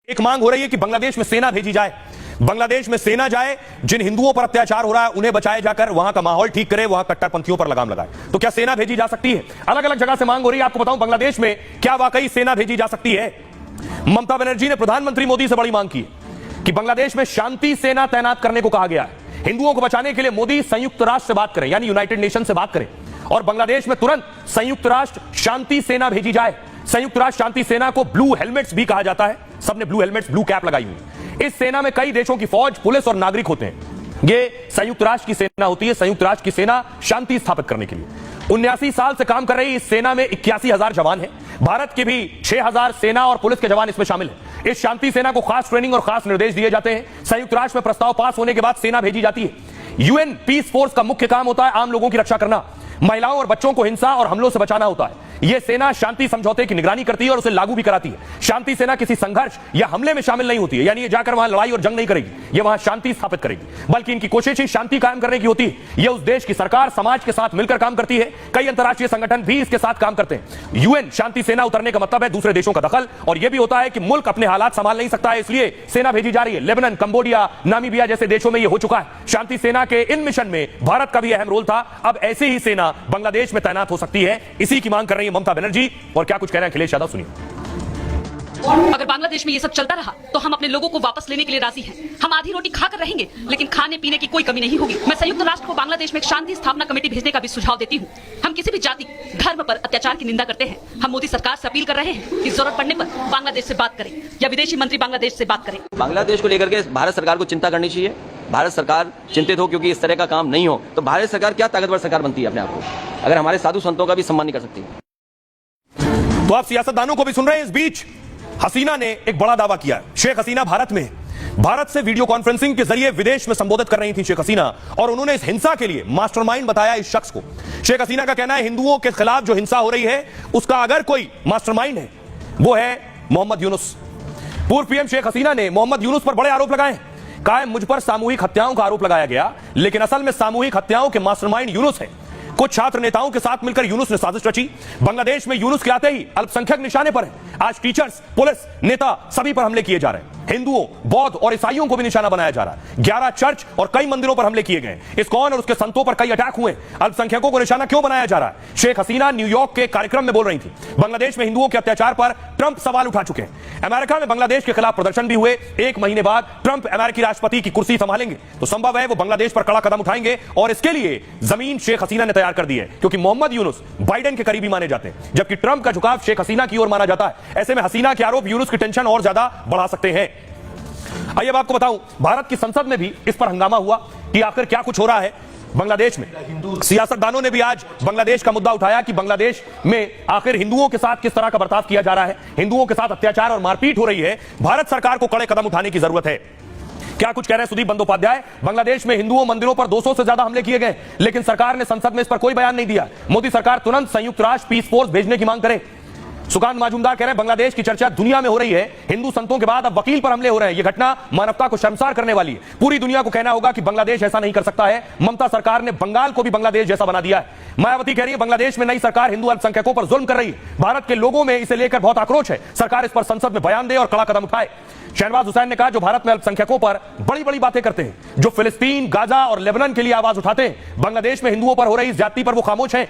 एक मांग हो रही है कि बांग्लादेश में सेना भेजी जाए, बांग्लादेश में सेना जाए, जिन हिंदुओं पर अत्याचार हो रहा है उन्हें बचाए जाकर वहां का माहौल ठीक करे, वहां कट्टरपंथियों पर लगाम लगाए। तो क्या सेना भेजी जा सकती है? अलग अलग जगह से मांग हो रही है। आपको बताऊं, बांग्लादेश में क्या वाकई सेना भेजी जा सकती है? ममता बनर्जी ने प्रधानमंत्री मोदी से बड़ी मांग की कि बांग्लादेश में शांति सेना तैनात करने को कहा गया है। हिंदुओं को बचाने के लिए मोदी संयुक्त राष्ट्र से बात करें, यानी यूनाइटेड नेशन से बात करें और बांग्लादेश में तुरंत संयुक्त राष्ट्र शांति सेना भेजी जाए। संयुक्त राष्ट्र शांति सेना को ब्लू हेलमेट्स भी कहा जाता है। सबने ब्लू हेलमेट्स, ब्लू कैप लगाई हुई। इस सेना में कई देशों की फौज, पुलिस और नागरिक होते हैं। ये संयुक्त राष्ट्र की सेना होती है। संयुक्त राष्ट्र की सेना शांति स्थापित करने के लिए 79 साल से काम कर रही इस सेना में 81,000 जवान हैं। भारत के भी 6,000 सेना और पुलिस के जवान इसमें शामिल हैं। इस शांति सेना को खास ट्रेनिंग और खास निर्देश दिए जाते हैं। संयुक्त राष्ट्र में प्रस्ताव पास होने के बाद सेना भेजी जाती है। यूएन पीस फोर्स का मुख्य काम होता है आम लोगों की रक्षा करना, महिलाओं और बच्चों को हिंसा और हमलों से बचाना होता है। यह सेना शांति समझौते की निगरानी करती है और उसे लागू भी कराती है। शांति सेना किसी संघर्ष या हमले में शामिल नहीं होती है, यानी ये जाकर वहां लड़ाई और जंग नहीं करेगी, यह वहां शांति स्थापित करेगी, बल्कि इनकी कोशिश ही शांति कायम करने की होती है। यह उस देश की सरकार, समाज के साथ मिलकर काम करती है। कई अंतर्राष्ट्रीय संगठन भी इसके साथ काम करते हैं। यूएन शांति सेना उतरने का मतलब है दूसरे देशों का दखल, और यह भी होता है कि मुल्क अपने हालात संभाल नहीं सकता है, इसलिए सेना भेजी जा रही है। लेबनान, कंबोडिया, नामीबिया जैसे देशों में यह हो चुका है। शांति सेना के इन मिशन में भारत का भी अहम रोल था। अब ऐसे ही सेना बांग्लादेश में तैनात हो सकती है। इसी की मांग कर रही है ममता बनर्जी। और क्या कुछ कह रहे हैं अखिलेश यादव, सुनिए। अगर बांग्लादेश में ये सब चलता रहा तो हम अपने लोगों को वापस लेने के लिए राजी हैं। हम आधी रोटी खाकर रहेंगे, लेकिन खाने पीने की कोई कमी नहीं होगी। मैं संयुक्त राष्ट्र को बांग्लादेश में एक शांति स्थापना कमेटी भेजने का भी सुझाव देती हूँ। हम किसी भी जाति, धर्म पर अत्याचार की निंदा करते हैं। हम मोदी सरकार से अपील कर रहे हैं कि जरूरत पड़ने पर बांग्लादेश से बात करें या विदेशी मंत्री बांग्लादेश से बात करें। बांग्लादेश को लेकर के भारत सरकार को चिंता करनी चाहिए। भारत सरकार चिंतित हो क्योंकि इस तरह का काम नहीं हो तो भारत सरकार क्या ताकतवर सरकार बनती है अपने आप को, अगर हमारे साधु संतों का भी सम्मान नहीं कर सकती। तो आप सियासतदानों को भी सुन रहे हैं। इस बीच हसीना ने एक बड़ा दावा किया। शेख हसीना भारत में, भारत से वीडियो कॉन्फ्रेंसिंग के जरिए विदेश में संबोधित कर रही थी शेख हसीना, और उन्होंने इस हिंसा के लिए मास्टरमाइंड बताया इस शख्स को। शेख हसीना का कहना है हिंदुओं के खिलाफ जो हिंसा हो रही है उसका अगर कोई मास्टरमाइंड है वो है मोहम्मद यूनुस। पूर्व पीएम शेख हसीना ने मोहम्मद यूनुस पर बड़े आरोप लगाए। कहा मुझ पर सामूहिक हत्याओं का आरोप लगाया गया, लेकिन असल में सामूहिक हत्याओं के मास्टरमाइंड यूनुस है। कुछ छात्र नेताओं के साथ मिलकर यूनुस ने साजिश रची। बांग्लादेश में यूनुस के आते ही अल्पसंख्यक निशाने पर है। आज टीचर्स, पुलिस, नेता सभी पर हमले किए जा रहे हैं। हिंदुओं, बौद्ध और ईसाइयों को भी निशाना बनाया जा रहा है। 11 चर्च और कई मंदिरों पर हमले किए गए। इस्कॉन और उसके संतों पर कई अटैक हुए। अल्पसंख्यकों को निशाना क्यों बनाया जा रहा है? शेख हसीना न्यूयॉर्क के कार्यक्रम में बोल रही थी। बांग्लादेश में हिंदुओं के अत्याचार पर ट्रंप सवाल उठा चुके हैं। अमेरिका में बांग्लादेश के खिलाफ प्रदर्शन भी हुए। 1 महीने बाद ट्रंप अमेरिकी राष्ट्रपति की कुर्सी संभालेंगे तो संभव है वो बांग्लादेश पर कड़ा कदम उठाएंगे, और इसके लिए जमीन शेख हसीना ने तैयार कर दी है, क्योंकि मोहम्मद यूनुस बाइडेन के करीबी माने जाते हैं, जबकि ट्रंप का झुकाव शेख हसीना की ओर माना जाता है। ऐसे में हसीना के आरोप यूनुस की टेंशन और ज्यादा बढ़ा सकते हैं। आइए अब आपको बताऊं, भारत की संसद में भी इस पर हंगामा हुआ कि आखिर क्या कुछ हो रहा है बांग्लादेश में। सियासतदानों ने भी आज बांग्लादेश का मुद्दा उठाया कि बांग्लादेश में आखिर हिंदुओं के साथ किस तरह का बर्ताव किया जा रहा है, हिंदुओं के साथ अत्याचार और मारपीट हो रही है। भारत सरकार को कड़े कदम उठाने की जरूरत है। क्या कुछ कह रहे हैं सुदीप बंदोपाध्याय? बांग्लादेश में हिंदुओं मंदिरों पर 200 से ज्यादा हमले किए गए, लेकिन सरकार ने संसद में इस पर कोई बयान नहीं दिया। मोदी सरकार तुरंत संयुक्त राष्ट्र पीस फोर्स भेजने की मांग करे। सुकांत मजूमदार कह रहे हैं बांग्लादेश की चर्चा दुनिया में हो रही है। हिंदू संतों के बाद अब वकील पर हमले हो रहे हैं। यह घटना मानवता को शर्मसार करने वाली है। पूरी दुनिया को कहना होगा कि बांग्लादेश ऐसा नहीं कर सकता है। ममता सरकार ने बंगाल को भी बांग्लादेश जैसा बना दिया है। मायावती कह रही है बांग्लादेश में नई सरकार हिंदू अल्पसंख्यकों पर जुल्म कर रही है। भारत के लोगों में इसे लेकर बहुत आक्रोश है। सरकार इस पर संसद में बयान दे और कड़ा कदम उठाए। शहनवाज हुसैन ने कहा जो भारत में अल्पसंख्यकों पर बड़ी बड़ी बातें करते हैं, जो फिलिस्तीन, गाजा और लेबनान के लिए आवाज उठाते हैं, बांग्लादेश में हिंदुओं पर हो रही ज्यादती पर वो खामोश हैं।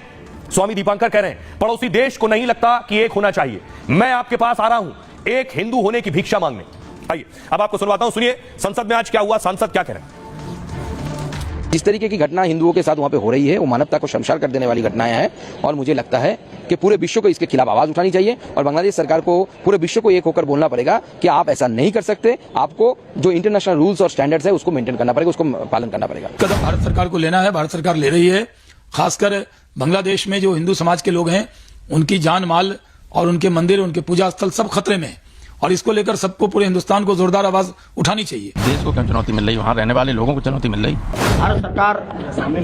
स्वामी दीपांकर कह रहे हैं पड़ोसी देश को नहीं लगता कि एक होना चाहिए। मैं आपके पास आ रहा हूं एक हिंदू होने की भिक्षा मांगने। आइए अब आपको सुनवाता हूं, सुनिए संसद में आज क्या हुआ, सांसद क्या कह रहे हैं। जिस तरीके की घटना हिंदुओं के साथ वहां पे हो रही है वो मानवता को शर्मसार कर देने वाली घटनाएं हैं, और मुझे लगता है कि पूरे विश्व को इसके खिलाफ आवाज उठानी चाहिए और बांग्लादेश सरकार को पूरे विश्व को एक होकर बोलना पड़ेगा कि आप ऐसा नहीं कर सकते। आपको जो इंटरनेशनल रूल्स और स्टैंडर्ड्स है उसको मेंटेन करना पड़ेगा, उसको पालन करना पड़ेगा। कदम भारत सरकार को लेना है, भारत सरकार ले रही है। खासकर बांग्लादेश में जो हिंदू समाज के लोग हैं उनकी जान माल और उनके मंदिर, उनके पूजा स्थल सब खतरे में, और इसको लेकर सबको, पूरे हिंदुस्तान को जोरदार आवाज उठानी चाहिए। देश को क्यों चुनौती मिल रही, वहाँ रहने वाले लोगों को चुनौती मिल रही। भारत सरकार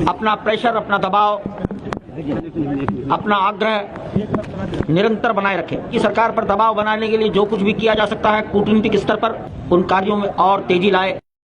अपना प्रेशर, अपना दबाव, अपना आग्रह निरंतर बनाए रखे कि सरकार पर दबाव बनाने के लिए जो कुछ भी किया जा सकता है कूटनीतिक स्तर पर उन कार्यों में और तेजी लाए।